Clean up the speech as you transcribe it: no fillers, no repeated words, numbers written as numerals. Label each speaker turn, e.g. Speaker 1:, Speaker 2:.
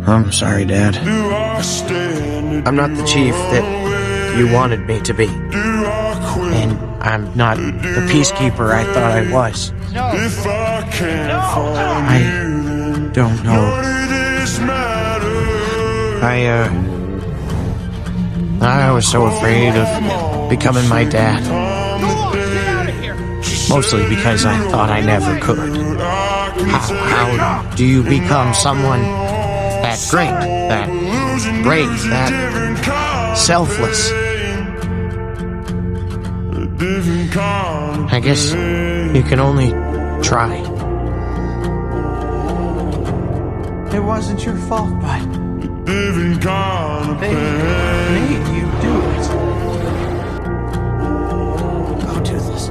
Speaker 1: I'm sorry, Dad. I'm not the chief that you wanted me to be. And I'm not the peacekeeper I thought I was. I don't know. I was so afraid of becoming my dad. Mostly because I thought I never could. How do you become someone that great, that brave, that selfless? I guess you can only try. It wasn't your fault, but they made you do it. Go do this.